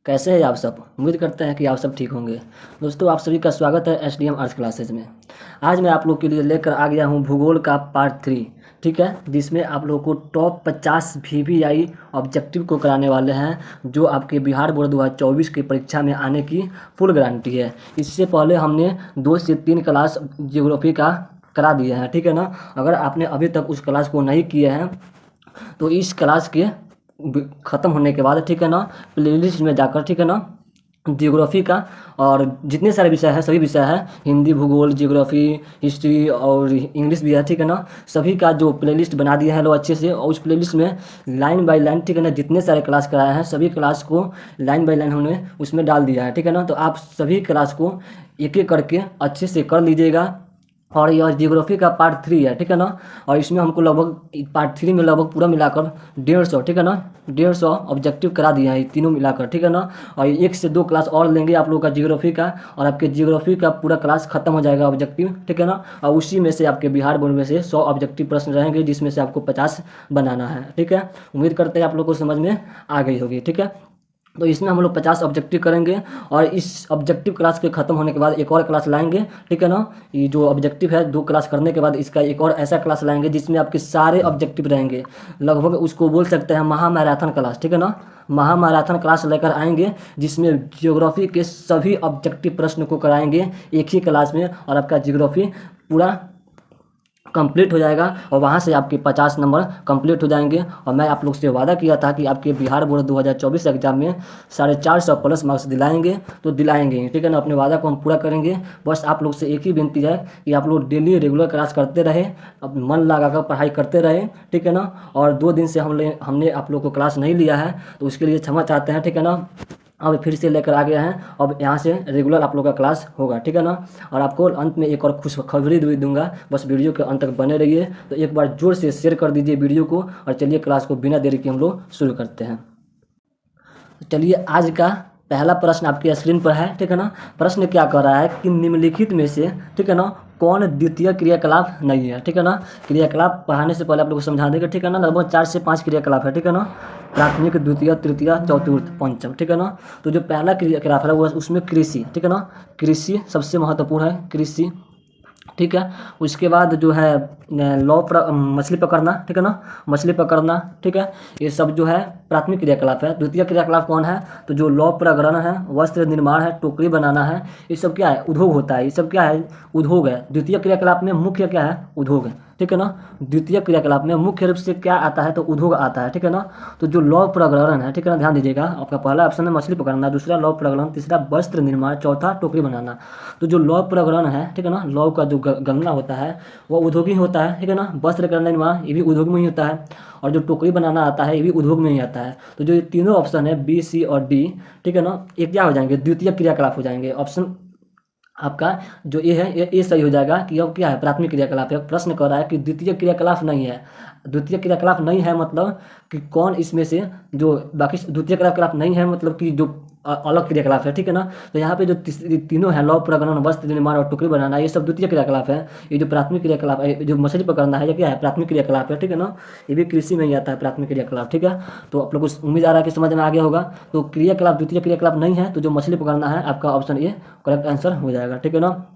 कैसे हैं आप सब। उम्मीद करते हैं कि आप सब ठीक होंगे। दोस्तों, आप सभी का स्वागत है एसडीएम आर्ट्स क्लासेज में। आज मैं आप लोग के लिए लेकर आ गया हूं भूगोल का पार्ट 3। ठीक है, जिसमें आप लोगों को टॉप 50 वीवीआई ऑब्जेक्टिव को कराने वाले हैं, जो आपके बिहार बोर्ड 2024 की परीक्षा में आने की फुल गारंटी है। इससे पहले हमने 2 से 3 क्लास ज्योग्राफी का करा दिए हैं। ठीक है ना। अगर आपने अभी तक उस क्लास को नहीं किए हैं तो इस क्लास के ख़त्म होने के बाद, ठीक है ना, प्लेलिस्ट में जाकर, ठीक है ना, जियोग्राफी का और जितने सारे विषय हैं, सभी विषय हैं, हिंदी, भूगोल, जियोग्राफी, हिस्ट्री और इंग्लिश भी है, ठीक है ना, सभी का जो प्लेलिस्ट बना दिया है लोग अच्छे से। और उस प्लेलिस्ट में लाइन बाय लाइन, ठीक है ना, जितने सारे क्लास कराए हैं सभी क्लास को लाइन बाय लाइन हमने उसमें डाल दिया है। ठीक है ना। तो आप सभी क्लास को एक एक करके अच्छे से कर लीजिएगा। और यह जियोग्राफी का पार्ट 3 है, ठीक है ना। और इसमें हमको लगभग पार्ट 3 में लगभग पूरा मिलाकर 150, ठीक है ना, 150 ऑब्जेक्टिव करा दिया है तीनों मिलाकर, ठीक है ना। और 1 से 2 क्लास और लेंगे आप लोगों का जियोग्राफी का, और आपके जियोग्राफी का पूरा क्लास खत्म हो जाएगा ऑब्जेक्टिव, ठीक है ना। और उसी में से आपके बिहार बोर्ड में से 100 ऑब्जेक्टिव प्रश्न रहेंगे, जिसमें से आपको 50 बनाना है। ठीक है, उम्मीद करते हैं आप लोग को समझ में आ गई होगी। ठीक है, तो इसमें हम लोग 50 ऑब्जेक्टिव करेंगे, और इस ऑब्जेक्टिव क्लास के ख़त्म होने के बाद एक और क्लास लाएंगे, ठीक है ना। ये जो ऑब्जेक्टिव है 2 क्लास करने के बाद इसका एक और ऐसा क्लास लाएंगे जिसमें आपके सारे ऑब्जेक्टिव रहेंगे। लगभग उसको बोल सकते हैं महा मैराथन क्लास, ठीक है ना। महा मैराथन क्लास लेकर आएंगे, जिसमें ज्योग्राफी के सभी ऑब्जेक्टिव प्रश्न को कराएंगे एक ही क्लास में, और आपका ज्योग्राफी पूरा कंप्लीट हो जाएगा, और वहाँ से आपके 50 नंबर कंप्लीट हो जाएंगे। और मैं आप लोग से वादा किया था कि आपके बिहार बोर्ड 2024 एग्जाम में 450 प्लस मार्क्स दिलाएंगे, तो दिलाएंगे ही, ठीक है ना। अपने वादा को हम पूरा करेंगे। बस आप लोग से एक ही विनती है कि आप लोग डेली रेगुलर क्लास करते रहे, अब मन लगाकर पढ़ाई करते रहे, ठीक है ना। और 2 दिन से हमने आप लोग को क्लास नहीं लिया है, तो उसके लिए क्षमा चाहते हैं, ठीक है ना। अब फिर से लेकर आ गया है, अब यहाँ से रेगुलर आप लोग का क्लास होगा, ठीक है ना। और आपको अंत में एक और खुशखबरी भी दूंगा, बस वीडियो के अंत तक बने रहिए। तो एक बार जोर से शेयर कर दीजिए वीडियो को, और चलिए क्लास को बिना देरी के हम लोग शुरू करते हैं। तो चलिए, आज का पहला प्रश्न आपके स्क्रीन पर है, ठीक है ना। प्रश्न क्या कर रहा है कि निम्नलिखित में से, ठीक है ना, कौन द्वितीय क्रियाकलाप नहीं है, ठीक है ना। क्रियाकलाप पढ़ाने से पहले आप लोग को समझा देंगे, ठीक है ना। लगभग 4 से 5 क्रियाकलाप है, ठीक है ना। प्राथमिक, द्वितीय, तृतीय, चतुर्थ, पंचम, ठीक है ना। तो जो पहला क्रियाकलाप है वो उसमें कृषि, ठीक है ना। कृषि सबसे महत्वपूर्ण है, कृषि, ठीक है। उसके बाद जो है मछली पकड़ना, ठीक है ना, मछली पकड़ना, ठीक है। ये सब जो है प्राथमिक क्रियाकलाप है। द्वितीय क्रियाकलाप कौन है, तो जो लौह प्रग्रहण है, वस्त्र निर्माण है, टोकरी बनाना है, ये सब क्या है, उद्योग होता है। ये सब क्या है, उद्योग है। द्वितीय क्रियाकलाप में मुख्य क्या है, उद्योग है, ठीक है ना। द्वितीय क्रियाकलाप में मुख्य रूप से क्या आता है, तो उद्योग आता है, ठीक है ना। तो जो लौह प्रग्रहण है, ठीक है ना, ध्यान दीजिएगा, आपका पहला ऑप्शन है मछली पकड़ना, दूसरा लौह प्रग्रहण, तीसरा वस्त्र निर्माण, चौथा टोकरी बनाना। तो जो लौह प्रग्रहण है, ठीक है ना, लौह का जो गलना होता है वो उद्योग ही होता है, ठीक है ना। वस्त्र करना निर्माण ये भी उद्योग में ही होता है, और जो टोकरी बनाना आता है ये भी उद्योग में ही आता है। तो जो ये तीनों ऑप्शन है बी, सी और डी, ठीक है ना, ये क्या हो जाएंगे, द्वितीय क्रियाकलाप हो जाएंगे। ऑप्शन आपका जो ए है ये सही हो जाएगा कि अब क्या है, प्राथमिक क्रियाकलाप है। प्रश्न कर रहा है कि द्वितीय क्रियाकलाप नहीं है। द्वितीय क्रियाकलाप नहीं है मतलब कि कौन इसमें से जो बाकी द्वितीय क्रियाकलाप नहीं है, मतलब कि जो अलग क्रियाकलाप है, ठीक है ना। तो यहाँ पे जो तीनों है, लौह प्रग्रहण, वस्त्र निर्माण और टुकड़ी बनाना, ये सब द्वितीय क्रियाकलाप है। ये जो प्राथमिक क्रियाकलाप है, जो मछली पकड़ना है, ये क्या है, प्राथमिक क्रियाकलाप है, ठीक है ना। ये भी कृषि में ही आता है, प्राथमिक क्रियाकलाप, ठीक है। तो आप लोग को उम्मीद आ रहा है कि समझ में आ गया होगा। तो क्रियाकलाप द्वितीय क्रियाकलाप नहीं है, तो जो मछली पकड़ना है आपका ऑप्शन ए करेक्ट आंसर हो जाएगा, ठीक है ना।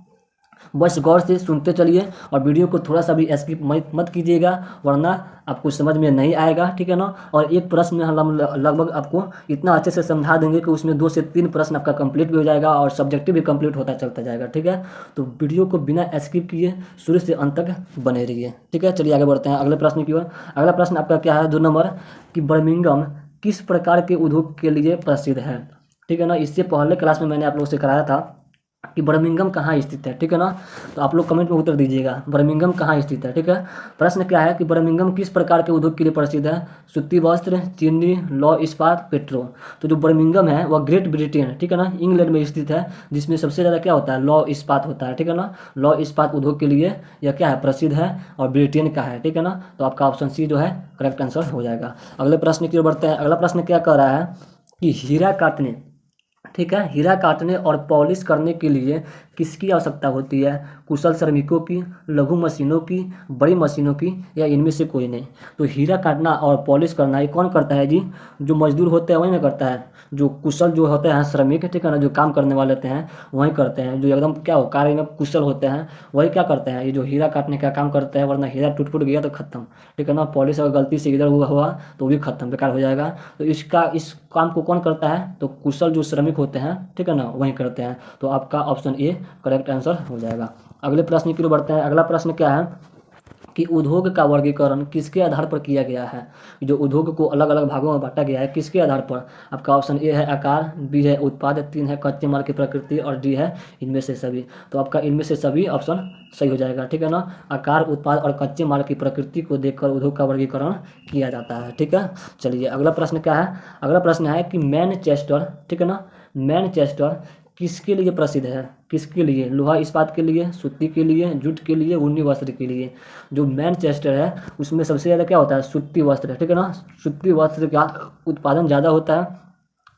बस गौर से सुनते चलिए, और वीडियो को थोड़ा सा भी स्किप मत कीजिएगा, वरना आपको समझ में नहीं आएगा, ठीक है ना। और एक प्रश्न में हम लगभग आपको इतना अच्छे से समझा देंगे कि उसमें 2 से 3 प्रश्न आपका कंप्लीट भी हो जाएगा, और सब्जेक्टिव भी कंप्लीट होता चलता जाएगा, ठीक है। तो वीडियो को बिना स्किप किए शुरू से अंत तक बने रहिए, ठीक है। चलिए आगे बढ़ते हैं अगले प्रश्न की ओर। अगला प्रश्न आपका क्या है, 2 नंबर, कि बर्मिंघम किस प्रकार के उद्योग के लिए प्रसिद्ध है, ठीक है ना। इससे पहले क्लास में मैंने आप लोगों से कराया था कि बर्मिंघम कहाँ स्थित है, ठीक है ना। तो आप लोग कमेंट में उत्तर दीजिएगा बर्मिंघम कहाँ स्थित है, ठीक है। प्रश्न क्या है कि बर्मिंघम किस प्रकार के उद्योग के लिए प्रसिद्ध है, सूती वस्त्र, चीनी, लौह इस्पात, पेट्रो। तो जो बर्मिंघम है वह ग्रेट ब्रिटेन, ठीक है ना, इंग्लैंड में स्थित है, जिसमें सबसे ज़्यादा क्या होता है, लौह इस्पात होता है, ठीक है ना। लौह इस्पात उद्योग के लिए यह क्या है, प्रसिद्ध है, और ब्रिटेन का है, ठीक है ना। तो आपका ऑप्शन सी जो है करेक्ट आंसर हो जाएगा। अगले प्रश्न की ओर बढ़ते हैं। अगला प्रश्न क्या कह रहा है कि हीरा काटने, ठीक है। हीरा काटने और पॉलिश करने के लिए किसकी आवश्यकता होती है? कुशल श्रमिकों की, लघु मशीनों की, बड़ी मशीनों की, या इनमें से कोई नहीं। तो हीरा काटना और पॉलिश करना ये कौन करता है जी? जो मजदूर होते हैं वही ना करता है। जो कुशल जो होते हैं श्रमिक, ठीक है ना, जो काम करने वाले होते हैं वही करते हैं। जो एकदम क्या हो कार्य में कुशल होते हैं वही क्या करते हैं? ये जो हीरा काटने का काम करते हैं, वरना हीरा टूट फूट गया तो खत्म, ठीक है ना। पॉलिश अगर गलती से इधर हुआ तो वो भी खत्म, बेकार हो जाएगा। तो इस काम को कौन करता है? तो कुशल जो श्रमिक होते हैं, ठीक है ना, वही करते हैं। तो आपका ऑप्शन ए करेक्ट आंसर हो जाएगा। अगले प्रश्न की ओर बढ़ते हैं। अगला प्रश्न क्या है कि उद्योग का वर्गीकरण किसके आधार पर किया गया है? जो उद्योग को अलग अलग भागों में बांटा गया है किसके आधार पर? आपका ऑप्शन ए है आकार, बी है उत्पाद, 3 है कच्चे माल की प्रकृति, और डी है इनमें से सभी। तो आपका इनमें से सभी ऑप्शन सही हो जाएगा, ठीक है ना। आकार, उत्पाद और कच्चे माल की प्रकृति को देखकर उद्योग का वर्गीकरण किया जाता है, ठीक है। चलिए अगला प्रश्न क्या है? अगला प्रश्न है कि मैनचेस्टर, ठीक है ना, मैनचेस्टर किसके लिए प्रसिद्ध है? किसके लिए? लोहा इस्पात के लिए, सूती के लिए, जूट के लिए, ऊनी वस्त्र के लिए। जो मैनचेस्टर है उसमें सबसे ज़्यादा क्या होता है? सूती वस्त्र, ठीक है ना। सूती वस्त्र का उत्पादन ज़्यादा होता है,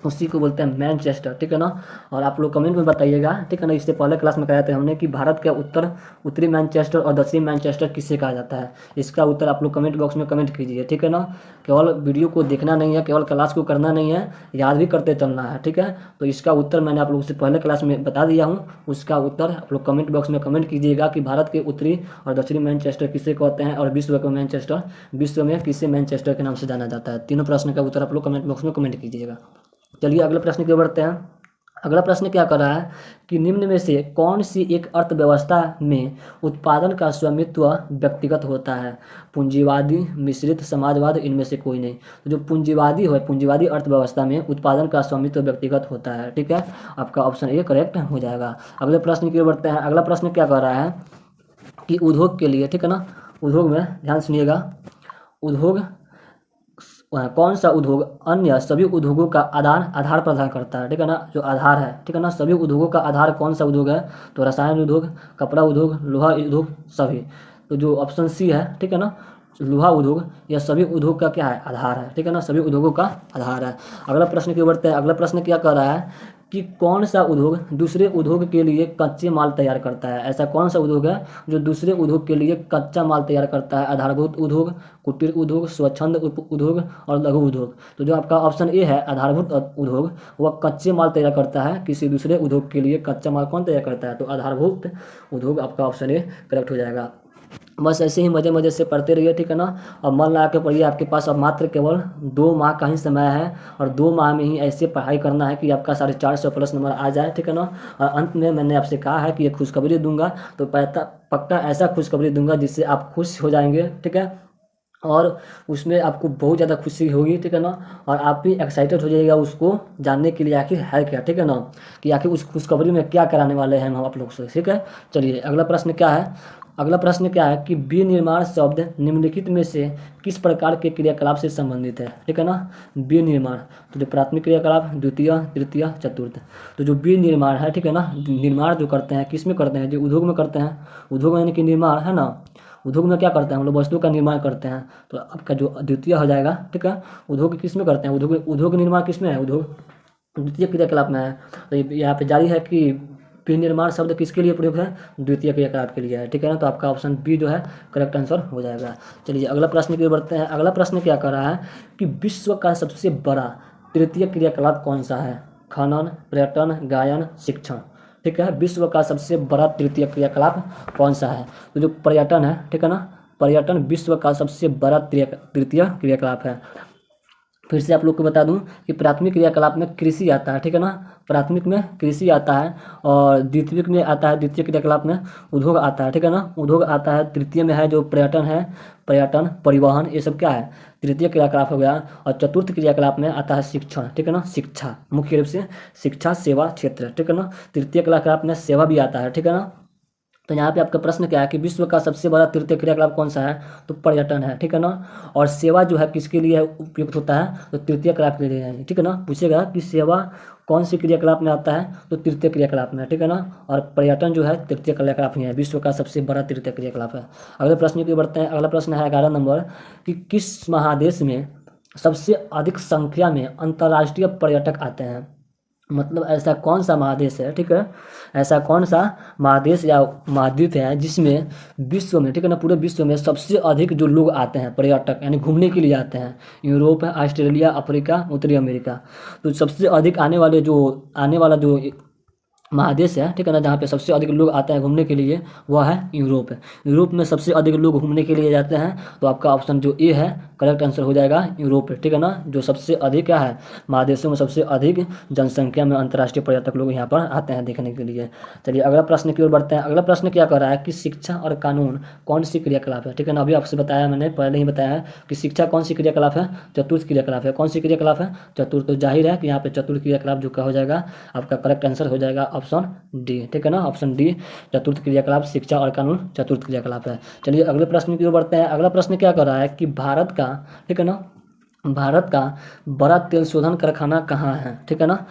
उसी को बोलते हैं मैनचेस्टर, ठीक है ना। और आप लोग कमेंट में बताइएगा, ठीक है ना। इससे पहले क्लास में कराया था हमने कि भारत के उत्तरी मैनचेस्टर और दक्षिणी मैनचेस्टर किससे कहा जाता है। इसका उत्तर आप लोग कमेंट बॉक्स में कमेंट कीजिए, ठीक है ना। केवल वीडियो को देखना नहीं है, केवल क्लास को करना नहीं है, याद भी करते चलना है, ठीक है। तो इसका उत्तर मैंने आप लोगों से पहले क्लास में बता दिया हूँ, उसका उत्तर आप लोग कमेंट बॉक्स में कमेंट कीजिएगा कि भारत के उत्तरी और दक्षिणी मैनचेस्टर किसे कहते हैं, और विश्व का मैनचेस्टर, विश्व में किसे मैनचेस्टर के नाम से जाना जाता है। तीनों प्रश्न का उत्तर आप लोग कमेंट बॉक्स में कमेंट कीजिएगा। चलिए अगले प्रश्न की ओर बढ़ते हैं। अगला प्रश्न क्या कर रहा है कि निम्न में से कौन सी एक अर्थव्यवस्था में उत्पादन का स्वामित्व व्यक्तिगत होता है? पूंजीवादी, मिश्रित, समाजवाद, इनमें से कोई नहीं। तो जो पूंजीवादी है, पूंजीवादी अर्थव्यवस्था में उत्पादन का स्वामित्व व्यक्तिगत होता है, ठीक है। आपका ऑप्शन ए करेक्ट हो जाएगा। अगले प्रश्न की ओर बढ़ते हैं। अगला प्रश्न क्या कर रहा है कि उद्योग के लिए, ठीक है ना, उद्योग में ध्यान सुनिएगा, उद्योग कौन सा उद्योग अन्य सभी उद्योगों का आधार प्रदान करता है, ठीक है ना। जो आधार है, ठीक है ना, सभी उद्योगों का आधार कौन सा उद्योग है? तो रसायन उद्योग, कपड़ा उद्योग, लोहा उद्योग, सभी। तो जो ऑप्शन सी है, ठीक है ना, लोहा उद्योग, यह सभी उद्योग का क्या है? आधार है, ठीक है ना, सभी उद्योगों का आधार है। अगला प्रश्न की ओर बढ़ते हैं। अगला प्रश्न क्या कर रहा है कि कौन सा उद्योग दूसरे उद्योग के लिए कच्चे माल तैयार करता है? ऐसा कौन सा उद्योग है जो दूसरे उद्योग के लिए कच्चा माल तैयार करता है? आधारभूत उद्योग, कुटीर उद्योग, स्वच्छंद उद्योग और लघु उद्योग। तो जो आपका ऑप्शन ए है आधारभूत उद्योग, वह कच्चे माल तैयार करता है। किसी दूसरे उद्योग के लिए कच्चा माल कौन तैयार करता है? तो आधारभूत उद्योग, आपका ऑप्शन ए करेक्ट हो जाएगा। बस ऐसे ही मज़े मज़े से पढ़ते रहिए, ठीक है ना। और मन लगा के पढ़िए। आपके पास अब मात्र केवल 2 माह का ही समय है, और 2 माह में ही ऐसे पढ़ाई करना है कि आपका 450 प्लस नंबर आ जाए, ठीक है ना। और अंत में मैंने आपसे कहा है कि ये खुशखबरी दूंगा, तो पक्का ऐसा खुशखबरी दूंगा जिससे आप खुश हो जाएंगे, ठीक है। और उसमें आपको बहुत ज़्यादा खुशी होगी, ठीक है ना। और आप भी एक्साइटेड हो जाइएगा उसको जानने के लिए आखिर है क्या, ठीक है ना, कि आखिर उस खुशखबरी में क्या कराने वाले हैं हम आप लोग से, ठीक है। चलिए अगला प्रश्न क्या है? अगला प्रश्न क्या है कि विनिर्माण शब्द निम्नलिखित में से किस प्रकार के क्रियाकलाप से संबंधित है, ठीक है ना। विनिर्माण, तो जो प्राथमिक क्रियाकलाप, द्वितीय, तृतीय, चतुर्थ। तो जो विनिर्माण है, ठीक है ना, निर्माण जो करते हैं किस में करते हैं? जो उद्योग में करते हैं। उद्योग यानी कि निर्माण है ना, उद्योग में क्या करते हैं हम लोग? वस्तु का निर्माण करते हैं। तो आपका जो द्वितीय हो जाएगा, ठीक है। उद्योग किस में करते हैं? उद्योग निर्माण किस में है? उद्योग द्वितीय क्रियाकलाप में है। तो यहाँ पे जारी है कि विनिर्माण शब्द किसके लिए प्रयोग है? द्वितीय क्रियाकलाप के लिए है, ठीक है ना। तो आपका ऑप्शन बी जो है करेक्ट आंसर हो जाएगा। चलिए अगला प्रश्न की ओर बढ़ते हैं। अगला प्रश्न क्या कर रहा है कि विश्व का सबसे बड़ा तृतीय क्रियाकलाप कौन सा है? खनन, पर्यटन, गायन, शिक्षण, ठीक है। विश्व का सबसे बड़ा तृतीय क्रियाकलाप कौन सा है? तो जो पर्यटन है, ठीक है ना, पर्यटन विश्व का सबसे बड़ा तृतीय क्रियाकलाप है। फिर से आप लोग को बता दूं कि प्राथमिक क्रियाकलाप में कृषि आता है, ठीक है ना, प्राथमिक में कृषि आता है, और द्वितीयक में आता है, द्वितीय क्रियाकलाप में उद्योग आता है, ठीक है ना, उद्योग आता है। तृतीय में है जो पर्यटन है, पर्यटन, परिवहन, ये सब क्या है? तृतीय क्रियाकलाप हो गया। और चतुर्थ क्रियाकलाप में आता है शिक्षण, ठीक है ना, शिक्षा, मुख्य रूप से शिक्षा, सेवा क्षेत्र, ठीक है ना। तृतीय क्रियाकलाप में सेवा भी आता है, ठीक है ना। तो यहाँ पे आपका प्रश्न क्या है कि विश्व का सबसे बड़ा तृतीय क्रियाकलाप कौन सा है? तो पर्यटन है, ठीक है ना। और सेवा जो है किसके लिए उपयुक्त होता है? तो तृतीय क्रियाकलाप के लिए है, ठीक है ना। पूछेगा कि सेवा कौन सी क्रियाकलाप में आता है? तो तृतीय क्रियाकलाप में, ठीक है ना। और पर्यटन जो है तृतीय क्रियाकलाप ही है, विश्व का सबसे बड़ा तृतीय क्रियाकलाप है। अगले प्रश्न की बढ़ते हैं। अगला प्रश्न है 11 नंबर कि किस महादेश में सबसे अधिक संख्या में अंतर्राष्ट्रीय पर्यटक आते हैं? मतलब ऐसा कौन सा महादेश है, ठीक है, ऐसा कौन सा महादेश या महाद्वीप है जिसमें विश्व में, ठीक है ना, पूरे विश्व में सबसे अधिक जो लोग आते हैं, पर्यटक यानी घूमने के लिए आते हैं। यूरोप है, ऑस्ट्रेलिया, अफ्रीका, उत्तरी अमेरिका। तो सबसे अधिक आने वाला जो महादेश है, ठीक है ना, जहाँ पे सबसे अधिक लोग आते हैं घूमने के लिए, वह है यूरोप। यूरोप में सबसे अधिक लोग घूमने के लिए जाते हैं, तो आपका ऑप्शन जो ए है करेक्ट आंसर हो जाएगा यूरोप, ठीक है ना, जो सबसे अधिक क्या है, महादेशों में सबसे अधिक जनसंख्या में अंतर्राष्ट्रीय पर्यटक लोग यहाँ पर आते हैं देखने के लिए। चलिए अगला प्रश्न की ओर बढ़ते हैं। अगला प्रश्न क्या कर रहा है कि शिक्षा और कानून कौन सी क्रियाकलाप है, ठीक है ना, अभी आपसे बताया, मैंने पहले ही बताया है कि शिक्षा कौन सी क्रियाकलाप है, चतुर्थ क्रियाकलाप है। कौन सी क्रियाकलाप है, चतुर्थ। तो जाहिर है कि यहाँ पे चतुर्थ क्रियाकलाप जो का हो जाएगा, आपका करेक्ट आंसर हो जाएगा ऑप्शन डी, ठीक है ना, ऑप्शन डी चतुर्थ क्रियाकलाप, शिक्षा और कानून चतुर्थ क्रियाकलाप है। चलिए अगले प्रश्न की ओर बढ़ते हैं। अगला प्रश्न क्या कर रहा है कि भारत का, ठीक है ना, भारत का बड़ा तेल शोधन कारखाना कहाँ है, ठीक है ना।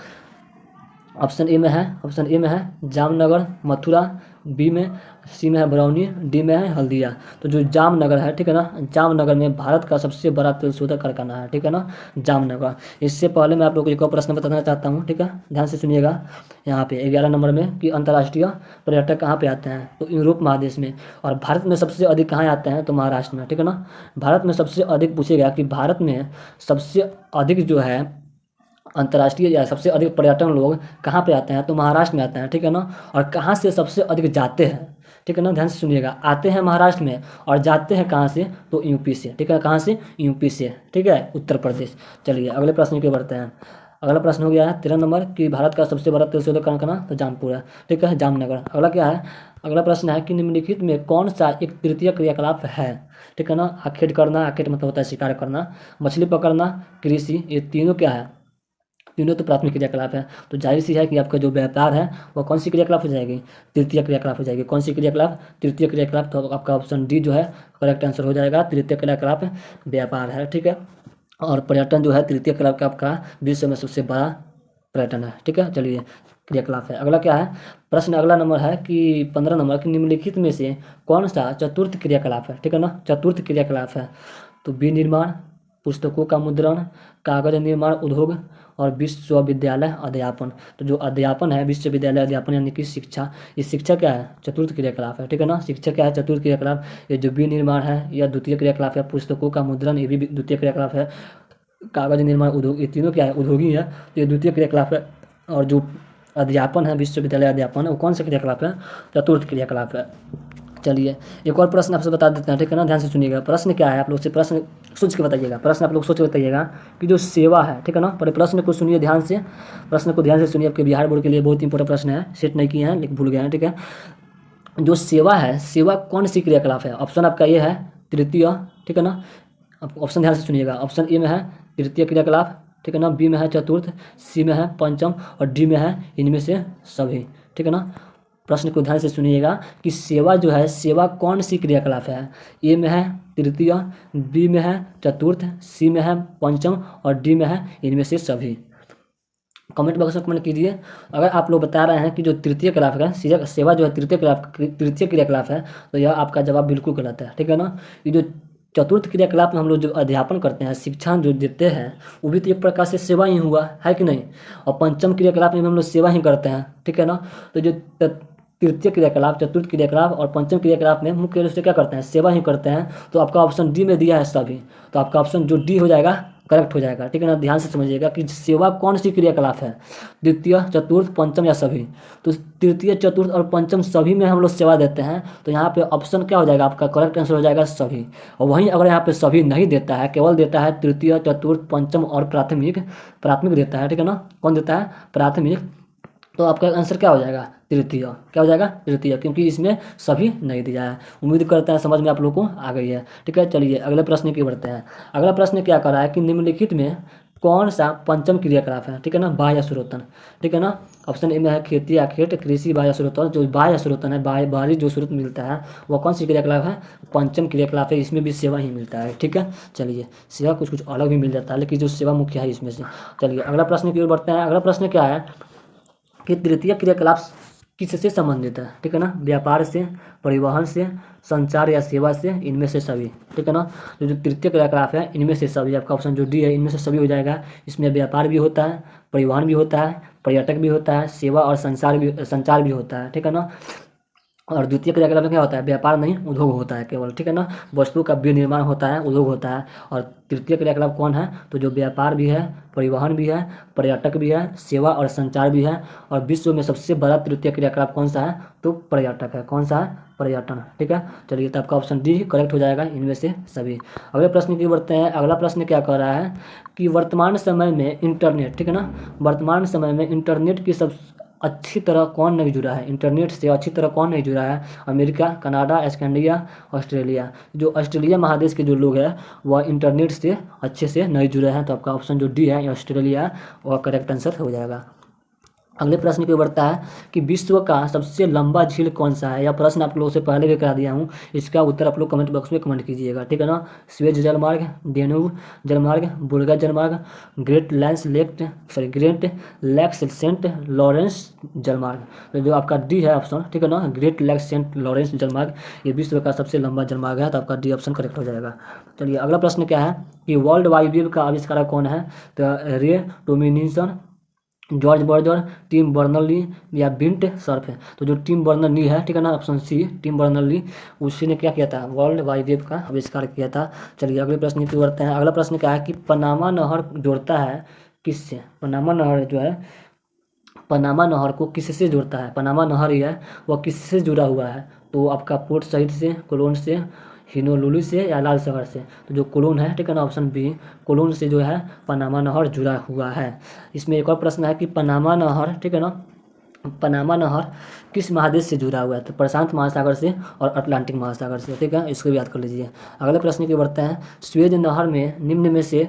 ऑप्शन ए में है जामनगर, मथुरा, बी में, सी में है बरौनी, डी में है हल्दिया। तो जो जामनगर है, ठीक है ना, जामनगर में भारत का सबसे बड़ा तेल शोधक कारखाना है, ठीक है ना, जामनगर। इससे पहले मैं आप लोगों को एक और प्रश्न बताना चाहता हूँ, ठीक है, ध्यान से सुनिएगा। यहाँ पे 11 नंबर में कि अंतर्राष्ट्रीय पर्यटक कहाँ पे आते हैं, तो यूरोप महादेश में। और भारत में सबसे अधिक कहाँ आते हैं, तो महाराष्ट्र में, ठीक है ना। भारत में सबसे अधिक पूछेगा कि भारत में सबसे अधिक जो है अंतर्राष्ट्रीय या सबसे अधिक पर्यटन लोग कहाँ पे आते हैं, तो महाराष्ट्र में आते हैं, ठीक है ना। और कहाँ से सबसे अधिक जाते हैं, ठीक है ना, ध्यान से सुनिएगा, आते हैं महाराष्ट्र में और जाते हैं कहाँ से, तो यूपी से, ठीक है, कहाँ से, यूपी से, ठीक है, उत्तर प्रदेश। चलिए अगले प्रश्न की बढ़ते हैं। अगला प्रश्न हो गया है 13 नंबर कि भारत का सबसे बड़ा तेल शोधक कारखाना, तो जामपुर है, ठीक है, जामनगर। अगला क्या है, अगला प्रश्न है कि निम्नलिखित में कौन सा एक तृतीय क्रियाकलाप है, ठीक है ना। आखेट करना, आखेट मतलब होता है शिकार करना, मछली पकड़ना, कृषि, ये तीनों क्या है, तीनों तो प्राथमिक क्रियाकलाप है। तो जाहिर सी है कि आपका जो व्यापार है वह कौन सी क्रियाकलाप हो जाएगी, तृतीय क्रियाकलाप हो जाएगी। कौन सी क्रियाकलाप, तृतीय क्रियाकलाप। तो आपका ऑप्शन डी जो है करेक्ट आंसर हो जाएगा, तृतीय क्रियाकलाप व्यापार है, ठीक है। और पर्यटन जो है तृतीय क्रियाकलाप का विश्व में सबसे बड़ा पर्यटन है, ठीक है। चलिए क्रियाकलाप है। अगला क्या है, प्रश्न अगला नंबर है कि 15 नंबर की निम्नलिखित में से कौन सा चतुर्थ क्रियाकलाप है, ठीक है ना, चतुर्थ क्रियाकलाप है। तो विनिर्माण, पुस्तकों का मुद्रण, कागज निर्माण उद्योग और विश्वविद्यालय अध्यापन। तो जो अध्यापन है, विश्वविद्यालय अध्यापन यानी कि शिक्षा, ये शिक्षा क्या है, चतुर्थ क्रियाकलाप है, ठीक है ना। शिक्षा क्या है, चतुर्थ क्रियाकलाप। ये जो विनिर्माण है यह द्वितीय क्रियाकलाप है, पुस्तकों का मुद्रण ये भी द्वितीय क्रियाकलाप है, कागज निर्माण उद्योग, ये तीनों क्या है, उद्योगी है, तो ये द्वितीय क्रियाकलाप है। और जो अध्यापन है, विश्वविद्यालय अध्यापन है, वो कौन सा क्रियाकलाप है, चतुर्थ क्रियाकलाप है। चलिए एक और प्रश्न आपसे बता देते हैं, ठीक है ना, ध्यान से सुनिएगा। प्रश्न क्या है, आप लोग से प्रश्न सोच के बताइएगा, प्रश्न आप लोग सोच के बताइएगा कि जो सेवा है, ठीक है ना, पहले प्रश्न को सुनिए ध्यान से, प्रश्न को ध्यान से सुनिए, आपके बिहार बोर्ड के लिए बहुत इंपॉर्टेंट प्रश्न है, सेट नहीं किए हैं लेकिन भूल गए हैं, ठीक है। जो सेवा है, सेवा कौन सी क्रियाकलाप है, ऑप्शन आपका ये है तृतीय, ठीक है ना। ऑप्शन ध्यान से सुनिएगा, ऑप्शन ए में है तृतीय क्रियाकलाप, ठीक है ना, बी में है चतुर्थ, सी में है पंचम और डी में है इनमें से सभी, ठीक है ना। प्रश्न को ध्यान से सुनिएगा कि सेवा जो है, सेवा कौन सी क्रियाकलाप है, ए में है तृतीय, बी में है चतुर्थ, सी में है पंचम और डी में है इनमें से सभी। कमेंट बॉक्स में कमेंट कीजिए अगर आप लोग बता रहे हैं कि जो तृतीय क्रियाकलाप है, सेवा जो है तृतीय क्रियाकलाप है, तो यह आपका जवाब बिल्कुल गलत है, ठीक है ना। ये जो चतुर्थ क्रियाकलाप में हम लोग जो अध्यापन करते हैं, शिक्षा जो देते हैं, वो भी तो एक प्रकार से सेवा ही हुआ है कि नहीं। और पंचम क्रियाकलाप में हम लोग सेवा ही करते हैं, ठीक है ना। तो जो तृतीय क्रियाकलाप, चतुर्थ क्रियाकलाप और पंचम क्रियाकलाप में मुख्य रूप से क्या करते हैं, सेवा ही करते हैं। तो आपका ऑप्शन डी में दिया है सभी, तो आपका ऑप्शन जो डी हो जाएगा करेक्ट हो जाएगा, ठीक है ना। ध्यान से समझिएगा कि सेवा कौन सी क्रियाकलाप है, द्वितीय, चतुर्थ, पंचम या सभी। तो तृतीय, चतुर्थ और पंचम सभी में हम लोग सेवा देते हैं, तो यहाँ पे ऑप्शन क्या हो जाएगा, आपका करेक्ट आंसर हो जाएगा सभी। और वहीं अगर यहाँ पे सभी नहीं देता है, केवल देता है तृतीय, चतुर्थ, पंचम और प्राथमिक, प्राथमिक देता है, ठीक है ना, कौन देता है, प्राथमिक, तो आपका आंसर क्या हो जाएगा, तृतीय। क्या हो जाएगा, तृतीय, क्योंकि इसमें सभी नहीं दिया है। उम्मीद करते हैं समझ में आप लोगों को आ गई है, ठीक है। चलिए अगले प्रश्न की बढ़ते हैं। अगला प्रश्न क्या कर रहा है कि निम्नलिखित में कौन सा पंचम क्रियाकलाप है, ठीक है ना, बाह्य स्रोतन, ठीक है ना। ऑप्शन ए में है खेती, आखेट, कृषि, बाह्य स्रोतन। जो बाह्य स्रोतन है, बाहरी जो स्रोत मिलता है, वह कौन सी क्रियाकलाप है, पंचम क्रियाकलाप है, इसमें भी सेवा ही मिलता है, ठीक है। चलिए सेवा कुछ कुछ अलग भी मिल जाता है, लेकिन जो सेवा मुख्य है इसमें से। चलिए अगला प्रश्न की ओर बढ़ते हैं। अगला प्रश्न क्या है कि तृतीय क्रियाकलाप किससे संबंधित है, ठीक है ना, व्यापार से, परिवहन से, संचार या सेवा से, इनमें से सभी, ठीक है ना। जो तृतीय क्रियाकलाप है इनमें से सभी, आपका ऑप्शन जो डी है इनमें से सभी हो जाएगा। इसमें व्यापार भी होता है, परिवहन भी होता है, पर्यटक भी होता है, सेवा और संचार भी होता है, ठीक है ना। और द्वितीय क्रियाकलाप में क्या होता है, व्यापार नहीं उद्योग होता है केवल, ठीक है ना, वस्तु का विनिर्माण होता है, उद्योग होता है। और तृतीय क्रियाकलाप कौन है, तो जो व्यापार भी है, परिवहन भी है, पर्यटक भी है, सेवा और संचार भी है। और विश्व में सबसे बड़ा तृतीय क्रियाकलाप कौन सा है, तो पर्यटक है। कौन सा है, पर्यटन, ठीक है। चलिए तो आपका ऑप्शन डी करेक्ट हो जाएगा, इनमें से सभी। अगले प्रश्न की बढ़ते हैं। अगला प्रश्न क्या कह रहा है कि वर्तमान समय में इंटरनेट, ठीक है ना, वर्तमान समय में इंटरनेट की सब अच्छी तरह कौन नहीं जुड़ा है, इंटरनेट से अच्छी तरह कौन नहीं जुड़ा है। America, Canada, Scandia, Australia. जो ऑस्ट्रेलिया महादेश के जो लोग हैं वह इंटरनेट से अच्छे से नहीं जुड़े हैं, तो आपका ऑप्शन जो डी है ऑस्ट्रेलिया वह करेक्ट आंसर हो जाएगा। अगले प्रश्न की ओर बढ़ता है कि विश्व का सबसे लंबा झील कौन सा है। यह प्रश्न आप लोगों से पहले भी करा दिया हूँ, इसका उत्तर आप लोग कमेंट बॉक्स में कमेंट कीजिएगा, ठीक है ना। स्वेज जलमार्ग, डेन्यूब जलमार्ग, वोल्गा जलमार्ग, ग्रेट लैक्स सेंट लॉरेंस जलमार्ग। तो जो आपका डी है ऑप्शन, ठीक है ना, ग्रेट लैक्स सेंट लॉरेंस जलमार्ग, ये विश्व का सबसे लंबा जलमार्ग है, तो आपका डी ऑप्शन करेक्ट हो जाएगा। चलिए अगला प्रश्न क्या है कि वर्ल्ड वाइड वेब का आविष्कारक कौन है, तो रे टोमिनिसन, जॉर्ज बर्जर, टिम बर्नर्ली या बिंट सर्फ है। तो जो टिम बर्नर्ली है, ठीक है ना, ऑप्शन सी टिम बर्नर्ली, उसी ने क्या किया था, वर्ल्ड वाइड वेब का आविष्कार किया था। चलिए अगले प्रश्न की ओर बढ़ते हैं। अगला प्रश्न क्या है कि पनामा नहर जोड़ता है किससे। पनामा नहर जो है, पनामा नहर को किससे जोड़ता है, पनामा नहर ही है वह किससे जुड़ा हुआ है, तो आपका पोर्ट साइड से, कोलोन से, हिनोलुलु से या लाल सागर से। तो जो कोलोन है, ठीक है ना, ऑप्शन बी कोलोन से जो है पनामा नहर जुड़ा हुआ है। इसमें एक और प्रश्न है कि पनामा नहर, ठीक है ना, पनामा नहर किस महादेश से जुड़ा हुआ है, तो प्रशांत महासागर से और अटलांटिक महासागर से, ठीक है, इसको भी याद कर लीजिए। अगले प्रश्न की बढ़ते हैं। स्वेज नहर में निम्न में से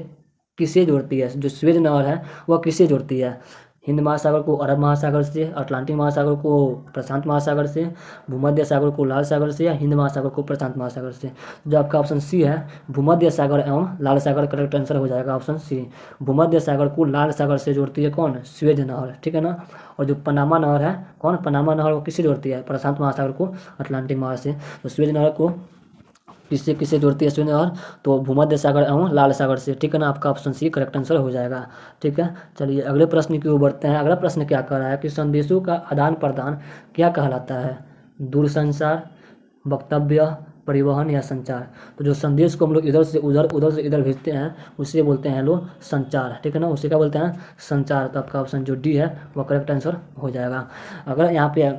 किसे जोड़ती है, जो स्वेज नहर है वह किसे जोड़ती है। हिंद महासागर को अरब महासागर से, अटलांटिक महासागर को प्रशांत महासागर से, भूमध्य सागर को लाल सागर से, या हिंद महासागर को प्रशांत महासागर से। जो आपका ऑप्शन सी है भूमध्य सागर एवं लाल सागर, करेक्ट आंसर हो जाएगा ऑप्शन सी। भूमध्य सागर को लाल सागर से जोड़ती है कौन, स्वेज नहर, ठीक है ना। और जो पनामा नहर है, कौन पनामा नहर को किससे जोड़ती है, प्रशांत महासागर को अटलांटिक महासागर से। तो स्वेज नहर को किससे किससे जोड़ती है स्वेज नहर, तो भूमध्य सागर एवं लाल सागर से, ठीक है ना, आपका ऑप्शन सी करेक्ट आंसर हो जाएगा, ठीक है। चलिए अगले प्रश्न की ओर बढ़ते हैं। अगला प्रश्न क्या कह रहा है कि संदेशों का आदान प्रदान क्या कहलाता है, दूरसंचार, वक्तव्य, परिवहन या संचार। तो जो संदेश को हम लोग इधर से उधर, उधर से इधर भेजते हैं उसे बोलते हैं लोग संचार, ठीक है ना, उसे क्या बोलते हैं, संचार। तो आपका ऑप्शन जो डी है वह करेक्ट आंसर हो जाएगा। अगर यहाँ पे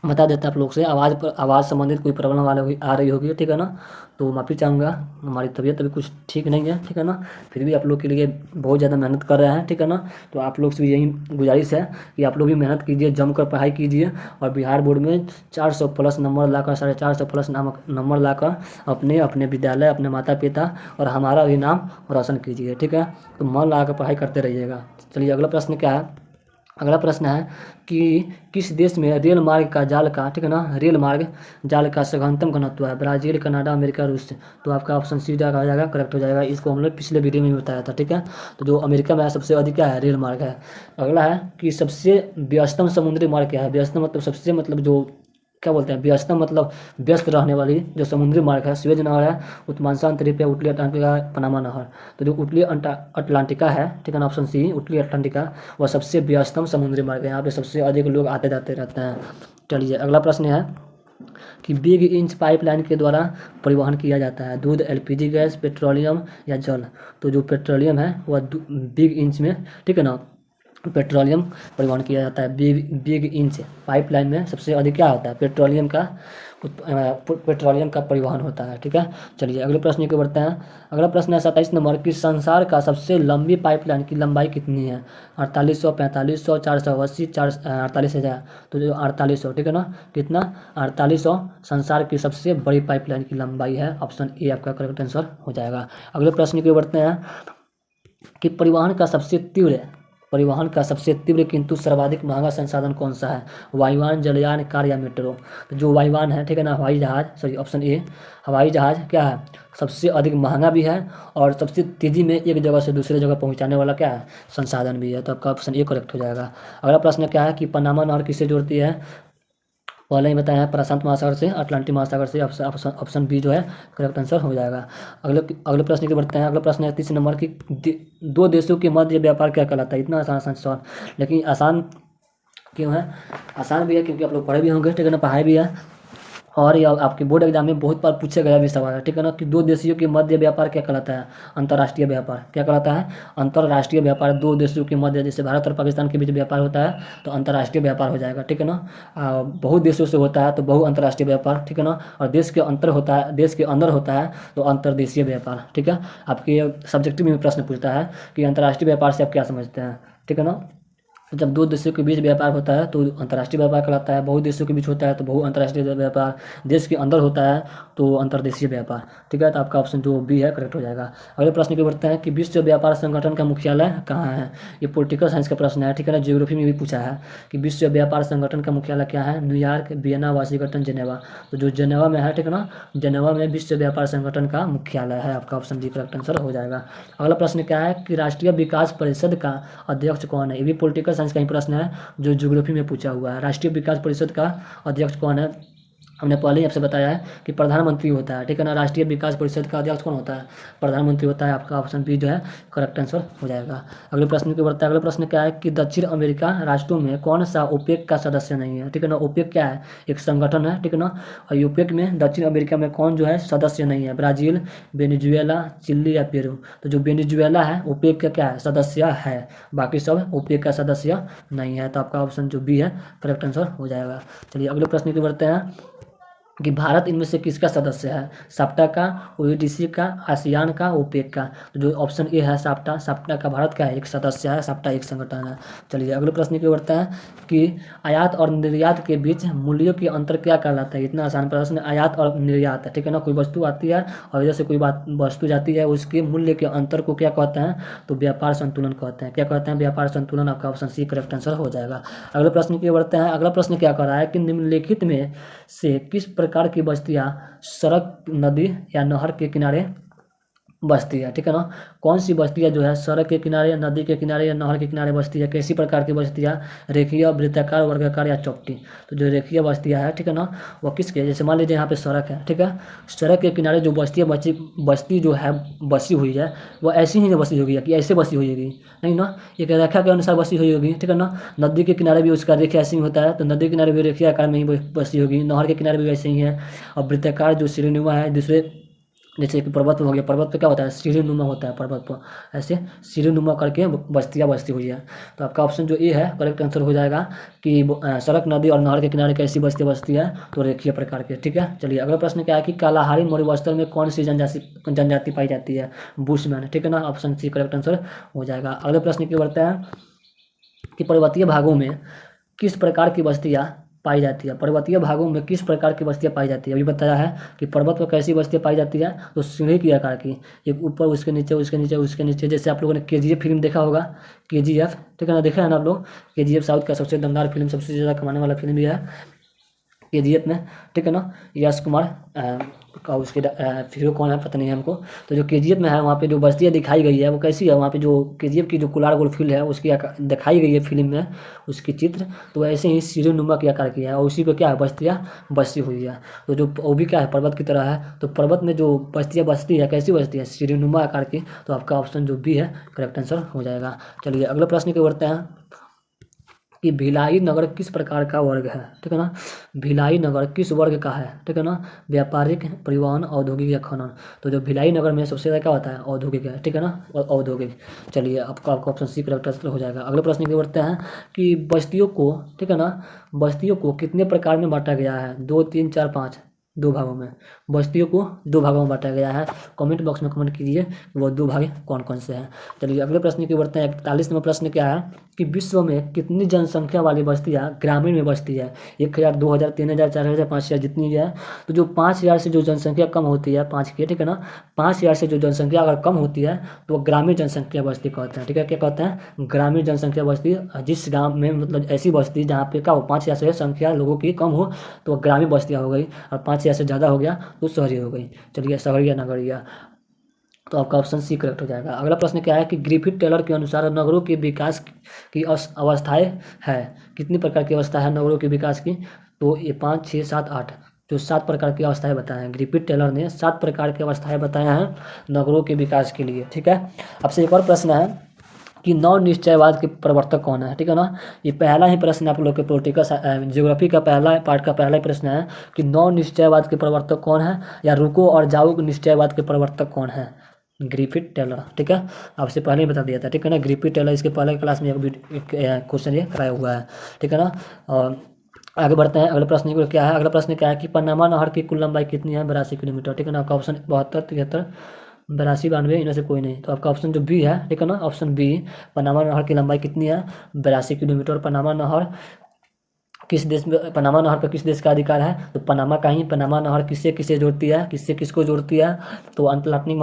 बता देते हैं आप लोग से, आवाज़ संबंधित कोई प्रॉब्लम वाले आ रही होगी, ठीक है ना, तो माफ़ी चाहूँगा, हमारी तबीयत अभी कुछ ठीक नहीं है, ठीक है ना, फिर भी आप लोग के लिए बहुत ज़्यादा मेहनत कर रहे हैं, ठीक है ना। तो आप लोग से भी यही गुजारिश है कि आप लोग भी मेहनत कीजिए, जमकर पढ़ाई कीजिए और बिहार बोर्ड में 400 प्लस नंबर लाकर, 450 प्लस नंबर लाकर अपने अपने विद्यालय, अपने माता पिता और हमारा भी नाम रोशन कीजिए, ठीक है। तो मन लगा कर पढ़ाई करते रहिएगा। चलिए अगला प्रश्न क्या है, अगला प्रश्न है कि किस देश में रेल मार्ग का जाल का, ठीक है ना, रेल मार्ग जाल का सघनतम घनत्व है, ब्राज़ील, कनाडा, अमेरिका, रूस। तो आपका ऑप्शन सी जाएगा, हो जाएगा, करेक्ट हो जाएगा। इसको हम लोग पिछले वीडियो में भी बताया था, ठीक है। तो जो अमेरिका में सबसे अधिक क्या है, रेल मार्ग है। अगला है कि सबसे व्यस्तम समुद्री मार्ग क्या है, व्यस्तम मतलब सबसे, मतलब जो क्या बोलते हैं, व्यस्तम मतलब व्यस्त रहने वाली जो समुद्री मार्ग है, स्वेज नहर है, उत्तमांशा अंतरिक्ष, उतली अटलांटिका, पनामा नहर। तो जो उतली अटलांटिका है, ठीक है ना, ऑप्शन सी उतली अटलांटिका, वह सबसे व्यस्तम समुद्री मार्ग है, यहाँ पे सबसे अधिक लोग आते जाते रहते हैं। चलिए अगला प्रश्न है कि बिग इंच पाइपलाइन के द्वारा परिवहन किया जाता है, दूध, एलपीजी गैस, पेट्रोलियम या जल। तो जो पेट्रोलियम है वह बिग इंच में, ठीक है ना, पेट्रोलियम परिवहन किया जाता है। बिग इंच पाइपलाइन में सबसे अधिक क्या होता है, पेट्रोलियम का परिवहन होता है, ठीक है। चलिए अगले प्रश्न की बढ़ते हैं। अगला प्रश्न है 27 नंबर कि संसार का सबसे लंबी पाइपलाइन की लंबाई कितनी है, 4800, 4500, 480, 48,000। तो जो 4800, ठीक है ना, कितना, 4800 संसार की सबसे बड़ी पाइपलाइन की लंबाई है, ऑप्शन ए आपका करेक्ट आंसर हो जाएगा। अगले प्रश्न की बढ़ते हैं कि परिवहन का सबसे तीव्र किंतु सर्वाधिक महंगा संसाधन कौन सा है, वायुयान, जलयान, कार या मेट्रो। तो जो वायुयान है, ठीक है ना, हवाई जहाज, सॉरी ऑप्शन ए हवाई जहाज क्या है, सबसे अधिक महंगा भी है और सबसे तेज़ी में एक जगह से दूसरे जगह पहुंचाने वाला क्या है, संसाधन भी है। तो आपका ऑप्शन ए करेक्ट हो जाएगा। अगला प्रश्न क्या है कि पनामा नहर किसे जोड़ती है, पहले ही बताया है, प्रशांत महासागर से, अटलांटिक महासागर से। ऑप्शन बी जो है करेक्ट आंसर हो जाएगा। अगले अगले प्रश्न की बढ़ते हैं। अगला प्रश्न है 30 नंबर की, दो देशों के मध्य व्यापार क्या कहलाता है। इतना आसान आसान सवाल, लेकिन आसान क्यों है? आसान भी है क्योंकि आप लोग पढ़े भी होंगे, ठीक है ना, पढ़ाए भी है, और ये आपके बोर्ड एग्जाम में बहुत बार पूछा गया भी सवाल है, ठीक है ना, कि दो देशों के मध्य व्यापार क्या कहलाता है। अंतर्राष्ट्रीय व्यापार क्या कहलाता है? अंतर्राष्ट्रीय व्यापार। दो देशों के मध्य, जैसे भारत और पाकिस्तान के बीच व्यापार होता है तो अंतर्राष्ट्रीय व्यापार हो जाएगा, ठीक है ना। बहुत देशों से होता है तो बहु अंतर्राष्ट्रीय व्यापार, ठीक है ना। और देश के अंतर होता है, देश के अंदर होता है तो अंतर्देशीय व्यापार, ठीक है। आपके सब्जेक्टिव में प्रश्न पूछता है कि अंतर्राष्ट्रीय व्यापार से आप क्या समझते हैं, ठीक है ना। जब दो देशों के बीच व्यापार होता है तो अंतर्राष्ट्रीय व्यापार कहलाता है, बहु देशों के बीच होता है तो बहु अंतर्राष्ट्रीय व्यापार, देश के अंदर होता है तो अंतर्देशीय व्यापार, ठीक है। तो आपका ऑप्शन जो बी है करेक्ट हो जाएगा। अगले प्रश्न की बढ़ते हैं कि विश्व व्यापार संगठन का मुख्यालय कहाँ है। ये पॉलिटिकल साइंस का प्रश्न है, ठीक है ना, ज्योग्राफी में भी पूछा है कि विश्व व्यापार संगठन का मुख्यालय क्या है। New York, Vienna, Washington, Geneva. तो जो जेनेवा में है, ठीक है ना, जेनेवा में विश्व व्यापार संगठन का मुख्यालय है। आपका ऑप्शन डी करेक्ट आंसर हो जाएगा। अगला प्रश्न क्या है कि राष्ट्रीय विकास परिषद का अध्यक्ष कौन है। ये भी पॉलिटिकल साइंस का ही प्रश्न है जो ज्योग्राफी में पूछा हुआ है। राष्ट्रीय विकास परिषद का अध्यक्ष कौन है? हमने पहले ही आपसे बताया है कि प्रधानमंत्री होता है, ठीक है ना। राष्ट्रीय विकास परिषद का अध्यक्ष कौन होता है? प्रधानमंत्री होता है। आपका ऑप्शन बी जो है करेक्ट आंसर हो जाएगा। अगले प्रश्न की बढ़ता है। अगला प्रश्न क्या है कि दक्षिण अमेरिका राष्ट्रों में कौन सा ओपेक का सदस्य नहीं है, ठीक है ना। ओपेक क्या है? एक संगठन है, ठीक है ना। और ओपेक में दक्षिण अमेरिका में कौन जो है सदस्य नहीं है? ब्राज़ील, वेनेजुएला, चिली या पेरू। तो जो वेनेजुएला है ओपेक का क्या है? सदस्य है। बाकी सब ओपेक का सदस्य नहीं है। तो आपका ऑप्शन जो बी है करेक्ट आंसर हो जाएगा। चलिए अगले प्रश्न की बढ़ते हैं कि भारत इनमें से किसका सदस्य है। साप्टा का, ओईडीसी का, आसियान का, ओपेक का। तो जो ऑप्शन ए है साप्टा, साप्टा का भारत का है एक सदस्य है, साप्टा एक संगठन है। चलिए अगले प्रश्न की बढ़ते हैं कि आयात और निर्यात के बीच मूल्यों के अंतर क्या कहलाता है। इतना आसान प्रश्न, आयात और निर्यात, ठीक है ना। कोई वस्तु आती है और जैसे कोई वस्तु जाती है उसके मूल्य के अंतर को क्या कहते हैं? तो व्यापार संतुलन कहते हैं। क्या कहते हैं? व्यापार संतुलन। आपका ऑप्शन सी करेक्ट आंसर हो जाएगा। अगले प्रश्न की बढ़ते हैं। अगला प्रश्न क्या कर रहा है कि निम्नलिखित में से किस प्रकार की बस्तियां सड़क, नदी या नहर के किनारे बस्ती है, ठीक है ना। कौन सी बस्तियाँ जो है सड़क के किनारे, नदी के किनारे या नहर के किनारे बस्ती है। कैसी प्रकार की बस्तियाँ? रेखीय, वृत्ताकार, वर्गाकार या चौपटी। तो जो रेखीय बस्तियाँ है, ठीक है ना, वो किसके, जैसे मान लीजिए यहाँ पे सड़क है, ठीक है, सड़क के किनारे जो बस्तियाँ बस्ती जो है बसी हुई है वो ऐसी ही बसी होगी कि ऐसे बसी हुई होगी, नहीं ना, एक रेखा के अनुसार बसी हुई होगी, ठीक है ना। नदी के किनारे भी उसका रेखा ऐसे ही होता है तो नदी के किनारे भी रेखीय आकार में ही बसी होगी, नहर के किनारे भी वैसे ही है। और वृत्ताकार जो श्रेणीनुमा है, दूसरे जैसे कि पर्वत पे हो गया, पर्वत पे क्या होता है? सीढ़ीनुमा होता है पर्वत पर, ऐसे सीढ़ीनुमा करके बस्तियाँ बसती हुई है। तो आपका ऑप्शन जो ए है करेक्ट आंसर हो जाएगा कि सड़क, नदी और नहर के किनारे कैसी बस्तियाँ बसती है? तो रेखीय प्रकार के, ठीक है। चलिए अगला प्रश्न क्या है कि कालाहारी मरुस्थल में कौन सी जनजाति पाई जाती है? बुशमैन, ठीक है ना। ऑप्शन सी करेक्ट आंसर हो जाएगा। अगले प्रश्न की बढ़ते हैं कि पर्वतीय भागों में किस प्रकार की बस्तियाँ पाई जाती है। पर्वतीय भागों में किस प्रकार की बस्तियाँ पाई जाती है? अभी बताया है कि पर्वत पर कैसी बस्तियाँ पाई जाती है, तो सीढ़ी की आकार की, एक ऊपर, उसके नीचे, उसके नीचे, उसके नीचे। जैसे आप लोगों ने केजीएफ फिल्म देखा होगा, केजीएफ, ठीक है ना, देखा है ना आप लोग। केजीएफ साउथ का सबसे दमदार फिल्म, सबसे ज़्यादा कमाने वाला फिल्म भी है केजीएफ में, ठीक है ना। यश कुमार का उसके हीरो कौन है पता नहीं है हमको। तो जो केजीएफ में है वहाँ पे जो बस्तियाँ दिखाई गई है वो कैसी है, वहाँ पे जो केजीएफ की जो कोलार गोल फील्ड है उसकी दिखाई गई है फिल्म में, उसकी चित्र तो ऐसे ही सीढ़ीनुमा के आकार की है और उसी पे क्या है बस्तियाँ बसी हुई है। तो जो वो भी क्या है पर्वत की तरह है, तो पर्वत में जो बस्तियाँ बसती है कैसी बस्ती है? सीढ़ीनुमा आकार की। तो आपका ऑप्शन जो बी है करेक्ट आंसर हो जाएगा। चलिए अगले प्रश्न की बढ़ते हैं कि भिलाई नगर किस प्रकार का वर्ग है, ठीक है ना। भिलाई नगर किस वर्ग का है, ठीक है ना। व्यापारिक, परिवहन, औद्योगिक या खनन। तो जो भिलाई नगर में सबसे ज़्यादा क्या होता है? औद्योगिक है, ठीक है ना, औद्योगिक। चलिए आपका ऑप्शन सी करेक्ट आंसर हो जाएगा। अगले प्रश्न की बढ़ते हैं कि बस्तियों को, ठीक है ना, बस्तियों को कितने प्रकार में बांटा गया है? 2, 3, 4, 5, दो भागों में। बस्तियों को दो भागों में बांटा गया है। कमेंट बॉक्स में कमेंट कीजिए वो दो भाग कौन कौन से हैं। चलिए अगले प्रश्न की बढ़ते हैं। 41 नंबर प्रश्न क्या है कि विश्व में कितनी जनसंख्या वाली बस्तियाँ ग्रामीण में बसती है? 1000, 2000, 3000, 4000, 5000 जितनी है। तो जो 5000 से जो जनसंख्या कम होती है, 5 की, ठीक है ना, 5000 से जो जनसंख्या अगर कम होती है तो ग्रामीण जनसंख्या बस्ती कहते हैं, ठीक है। क्या कहते हैं? ग्रामीण जनसंख्या बस्ती। जिस गाँव में मतलब ऐसी बस्ती जहाँ पे क्या हो 5000 से संख्या लोगों की कम हो तो ग्रामीण बस्तियाँ हो गई, और 5000 से ज़्यादा हो गया तो शहरी हो गई। चलिए शहरी या नगरीय। तो आपका ऑप्शन सी करेक्ट हो जाएगा। अगला प्रश्न क्या है कि ग्रिफिथ टेलर के अनुसार नगरों के विकास की अवस्थाएं है। कितनी प्रकार की अवस्था है नगरों के विकास की? तो ये 5, 6, 7, 8 जो 7 प्रकार की अवस्थाएं बताए हैं। ग्रिफिथ टेलर ने 7 प्रकार की अवस्थाएं बताया हैं नगरों के विकास के लिए। ठीक है, आपसे एक और प्रश्न है कि नव निश्चयवाद के प्रवर्तक कौन है। ठीक है ना, ये पहला ही प्रश्न आप लोग के पॉलिटिकल ज्योग्राफी का पहला पार्ट का पहला ही प्रश्न है कि नव निश्चयवाद के प्रवर्तक कौन है, या रुको और जाओ निश्चयवाद के प्रवर्तक कौन है। Griffith Taylor. ठीक है, आपसे पहले ही बता दिया था। ठीक है ना, ग्रिफिथ टेलर इसके पहले क्लास में एक क्वेश्चन ये कराया हुआ है। ठीक है ना, और आगे बढ़ते हैं। अगला प्रश्न को क्या है, अगला प्रश्न क्या है कि पनामा नहर की कुल लंबाई कितनी है, 82 किलोमीटर। ठीक है ना, आपका ऑप्शन 72, 73, 82, 92 इनमें से कोई नहीं। तो आपका ऑप्शन जो बी है, ठीक है ना, ऑप्शन बी, पनामा नहर की लंबाई कितनी है, 82 किलोमीटर। पनामा नहर किस देश में, पनामा नहर पर किस देश का अधिकार है, तो पनामा का ही। पनामा नहर किससे किसे जोड़ती है, किससे किसको जोड़ती है, तो अटलांटिक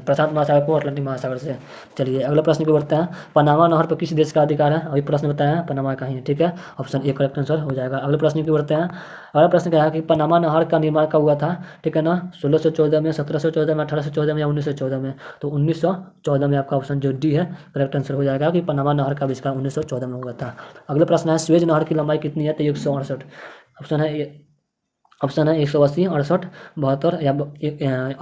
प्रशांत महासागर को अटलांटिक महासागर से। चलिए अगला प्रश्न को बढ़ते हैं। पनामा नहर पर किस देश का अधिकार है, अभी प्रश्न बताया है पनामा का ही। ठीक है, ऑप्शन ए करेक्ट आंसर हो जाएगा। अगले प्रश्न की बढ़ते हैं। अगला प्रश्न क्या है कि पनामा नहर का निर्माण कब हुआ था। ठीक है ना, 1614 में, 1714 में, 1814 में या 1914 में, तो 1914 में आपका ऑप्शन जो डी है करेक्ट आंसर हो जाएगा कि पनामा नहर का आविष्कार 1914 में हुआ था। अगला प्रश्न है स्वेज नहर की लंबाई कितनी है, तो 168। ऑप्शन है 180, 68, 72 या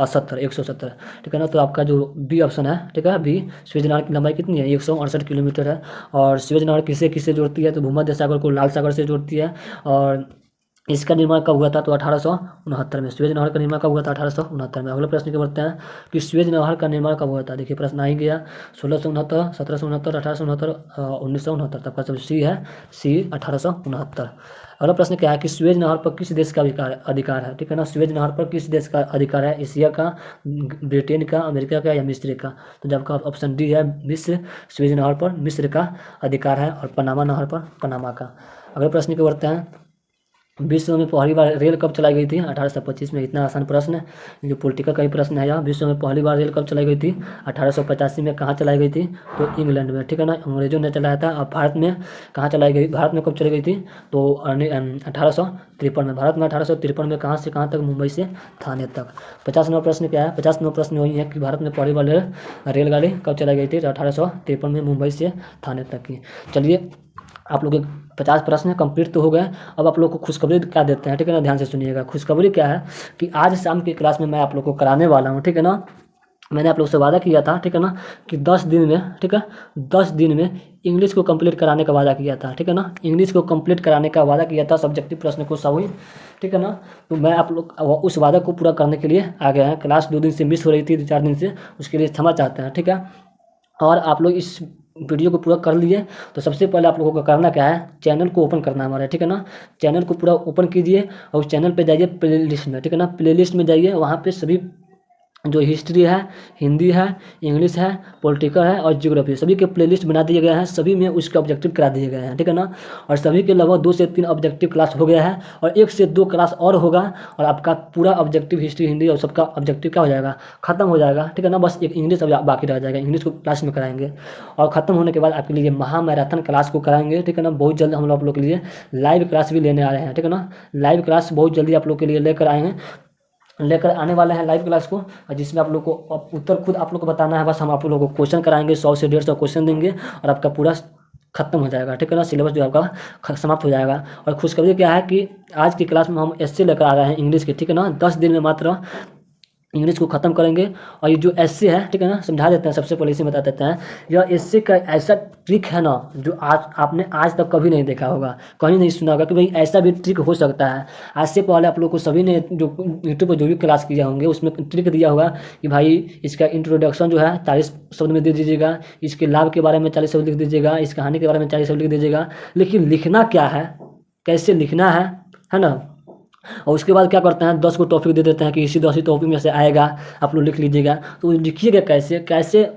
70, 170। ठीक है ना, तो आपका जो बी ऑप्शन है, ठीक है, बी, स्वेज नहर की लंबाई कितनी है, 168 किलोमीटर है। और स्वेज नहर किसे किससे जोड़ती है, तो भूमध्य सागर को लाल सागर से जोड़ती है। और इसका निर्माण कब हुआ था, तो 1869 में। स्वेज नहर का निर्माण कब हुआ था, 1869 में। अगले प्रश्न के बढ़ते हैं कि स्वेज नहर का निर्माण कब हुआ था। देखिए प्रश्न आ ही गया, 1669, 1769, 1869, 1969। तब का सब सी है, सी 1869। अगला प्रश्न क्या है कि स्वेज नहर पर किस देश का अधिकार है। ठीक है ना, स्वेज नहर पर किस देश का अधिकार है, एशिया का, ब्रिटेन का, अमेरिका का या मिस्र का, तो जब का ऑप्शन डी है मिस्र। स्वेज नहर पर मिस्र का अधिकार है और पनामा नहर पर पनामा का। अगले प्रश्न को बढ़ते हैं। विश्व में पहली बार रेल कब चलाई गई थी, 1825 में। इतना आसान प्रश्न है, जो पॉलिटिकल का ही प्रश्न है यह। विश्व में पहली बार रेल कब चलाई गई थी, 1885 में। कहाँ चलाई गई थी, तो इंग्लैंड में। ठीक है ना, अंग्रेजों ने चलाया था। और भारत में कहाँ चलाई गई, भारत में कब चलाई गई थी, तो 1853 में। भारत में 1853 में कहाँ से कहाँ तक, मुंबई से थाने तक। 50 नंबर प्रश्न क्या है, 50 नंबर प्रश्न वही है कि भारत में पहली बार रेलगाड़ी कब चलाई गई थी, 1853 में, मुंबई से थाने तक की। चलिए आप लोग 50 प्रश्न कंप्लीट तो हो गए। अब आप लोग को खुशखबरी क्या देते हैं। ठीक है ना, ध्यान से सुनिएगा। खुशखबरी क्या है कि आज शाम की क्लास में मैं आप लोग को कराने वाला हूँ। ठीक है ना, मैंने आप लोग से वादा किया था, ठीक है ना, कि 10 दिन में, ठीक है, 10 दिन में इंग्लिश को कंप्लीट कराने का वादा किया था। ठीक है ना, इंग्लिश को कंप्लीट कराने का वादा किया था, सब्जेक्टिव प्रश्न को सभी। ठीक है ना, तो मैं आप लोग उस वादा को पूरा करने के लिए आ गए हैं। क्लास 2 दिन से मिस हो रही थी, 4 दिन से, उसके लिए क्षमा चाहते हैं। ठीक है, और आप लोग इस वीडियो को पूरा कर लिए, तो सबसे पहले आप लोगों को करना क्या है, चैनल को ओपन करना है हमारा। ठीक है ना, चैनल को पूरा ओपन कीजिए और उस चैनल पे जाइए प्लेलिस्ट में। ठीक है ना, प्लेलिस्ट में जाइए, वहाँ पे सभी जो हिस्ट्री है, हिंदी है, इंग्लिश है, पॉलिटिकल है और ज्योग्राफी, सभी के प्लेलिस्ट बना दिए गए हैं। सभी में उसके ऑब्जेक्टिव करा दिए गए हैं। ठीक है ना, और सभी के लगभग 2 से 3 ऑब्जेक्टिव क्लास हो गया है और 1 से 2 क्लास और होगा और आपका पूरा ऑब्जेक्टिव हिस्ट्री, हिंदी और सबका ऑब्जेक्टिव क्या हो जाएगा, खत्म हो जाएगा। ठीक है ना, बस एक इंग्लिश अभी बाकी रह जाएगा। इंग्लिश को क्लास में कराएंगे और ख़त्म होने के बाद आपके लिए महा मैराथन क्लास को कराएंगे। ठीक है ना, बहुत जल्द हम लोग आप लोग के लिए लाइव क्लास भी लेने आ रहे हैं। ठीक है ना, लाइव क्लास बहुत जल्दी आप लोग के लिए लेकर आने वाले हैं लाइव क्लास को, जिसमें आप लोग को उत्तर खुद आप लोग को बताना है। बस हम आप लोगों को क्वेश्चन कराएंगे, 100 से 150 क्वेश्चन देंगे और आपका पूरा खत्म हो जाएगा। ठीक है ना, सिलेबस जो आपका समाप्त हो जाएगा। और खुशखबरी क्या है कि आज की क्लास में हम एसए लेकर आ रहे हैं इंग्लिश के। ठीक है ना, 10 दिन में मात्र इंग्लिश को ख़त्म करेंगे। और ये जो एसए है, ठीक है ना, समझा देते हैं, सबसे पहले इसे बता देते हैं। यह एसए का ऐसा ट्रिक है ना, जो आज आपने आज तक कभी नहीं देखा होगा, कहीं नहीं सुना होगा कि भाई ऐसा भी ट्रिक हो सकता है। आज से पहले आप लोग को सभी ने जो यूट्यूब पर जो भी क्लास किए होंगे उसमें ट्रिक दिया होगा कि भाई इसका इंट्रोडक्शन जो है 40 शब्द में दे दीजिएगा, इसके लाभ के बारे में 40 शब्द लिख दीजिएगा, इस कहानी के बारे में 40 शब्द लिख दीजिएगा। लेकिन लिखना क्या है, कैसे लिखना है ना। और उसके बाद क्या करते हैं, 10 को टॉपिक दे देते हैं कि इसी 10 ही टॉपिक में से आएगा, आप लोग लिख लीजिएगा। तो लिखिएगा कैसे, कैसे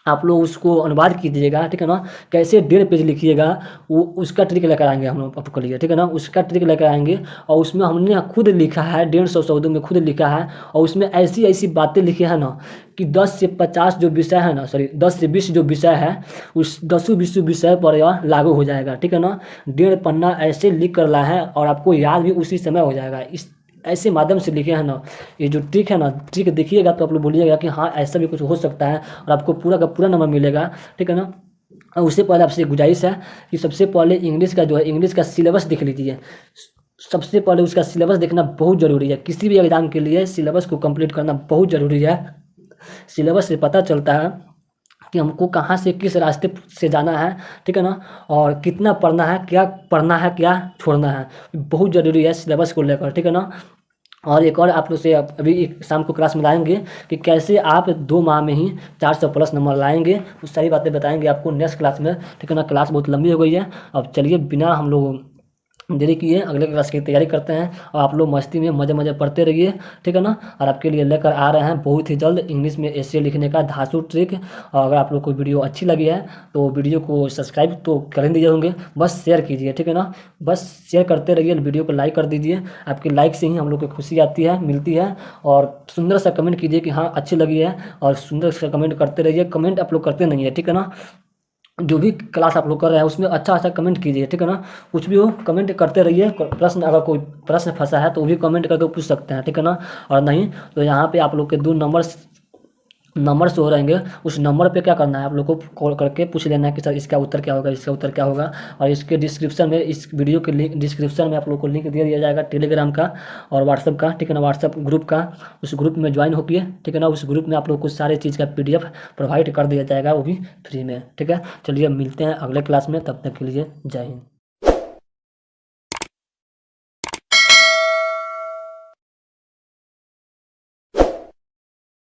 आप लोग उसको अनुवाद कीजिएगा। ठीक है ना, कैसे 1.5 पेज लिखिएगा, वो उसका ट्रिक लेकर आएंगे हम लोग आपके लिए। ठीक है ना, उसका ट्रिक लेकर आएंगे और उसमें हमने खुद लिखा है, 150 शब्दों में खुद लिखा है। और उसमें ऐसी ऐसी बातें लिखी है ना कि 10 से 50 जो विषय है ना, सॉरी 10 से 20 जो विषय है, उस 10 विषय पर यह लागू हो जाएगा। ठीक है ना, 1.5 पन्ना ऐसे लिख कर ला है और आपको याद भी उसी समय हो जाएगा। इस ऐसे माध्यम से लिखे हैं ना, ये जो ट्रिक है ना, ट्रिक देखिएगा तो आप लोग बोलिएगा कि हाँ ऐसा भी कुछ हो सकता है और आपको पूरा का पूरा नंबर मिलेगा। ठीक है ना, और उससे पहले आपसे गुजारिश है कि सबसे पहले इंग्लिश का जो है, इंग्लिश का सिलेबस देख लीजिए। सबसे पहले उसका सिलेबस देखना बहुत ज़रूरी है। किसी भी एग्ज़ाम के लिए सिलेबस को कंप्लीट करना बहुत ज़रूरी है। सिलेबस से पता चलता है कि हमको कहाँ से किस रास्ते से जाना है, ठीक है ना, और कितना पढ़ना है, क्या छोड़ना है, बहुत ज़रूरी है सिलेबस को लेकर, ठीक है ना। और एक और आप लोग से अभी एक शाम को क्लास में लाएंगे कि कैसे आप 2 माह में ही 400 प्लस नंबर लाएंगे, वो सारी बातें बताएंगे आपको नेक्स्ट क्लास में, ठीक है ना। क्लास बहुत लंबी हो गई है, अब चलिए बिना हम लोग देरी किए अगले क्लास की तैयारी करते हैं। और आप लोग मस्ती में मज़े मज़े पढ़ते रहिए, ठीक है ना। और आपके लिए लेकर आ रहे हैं बहुत ही जल्द इंग्लिश में एसे लिखने का धांसू ट्रिक। और अगर आप लोग को वीडियो अच्छी लगी है तो वीडियो को सब्सक्राइब तो कर ही दिए होंगे, बस शेयर कीजिए, ठीक है ना। बस शेयर करते रहिए, वीडियो को लाइक कर दीजिए। आपकी लाइक से ही हम लोग को खुशी आती है, मिलती है। और सुंदर सा कमेंट कीजिए कि हाँ अच्छी लगी है, और सुंदर सा कमेंट करते रहिए। कमेंट आप लोग करते नहीं है, ठीक है ना। जो भी क्लास आप लोग कर रहे हैं उसमें अच्छा अच्छा कमेंट कीजिए, ठीक है ना। कुछ भी हो कमेंट करते रहिए। प्रश्न अगर कोई प्रश्न फंसा है तो वो भी कमेंट करके पूछ सकते हैं, ठीक है ना। और नहीं तो यहाँ पे आप लोग के 2 नंबर शो रहेंगे, उस नंबर पे क्या करना है, आप लोग को कॉल करके पूछ लेना है कि सर इसका उत्तर क्या होगा, इसका उत्तर क्या होगा। और इसके डिस्क्रिप्शन में, इस वीडियो के लिंक डिस्क्रिप्शन में आप लोग को लिंक दे दिया जाएगा टेलीग्राम का और व्हाट्सअप का, ठीक है ना, व्हाट्सअप ग्रुप का। उस ग्रुप में ज्वाइन होकर, ठीक है ना, उस ग्रुप में आप लोग को सारे चीज़ का PDF प्रोवाइड कर दिया जाएगा, वो भी फ्री में, ठीक है। चलिए मिलते हैं अगले क्लास में, तब तक के लिए जय हिंद।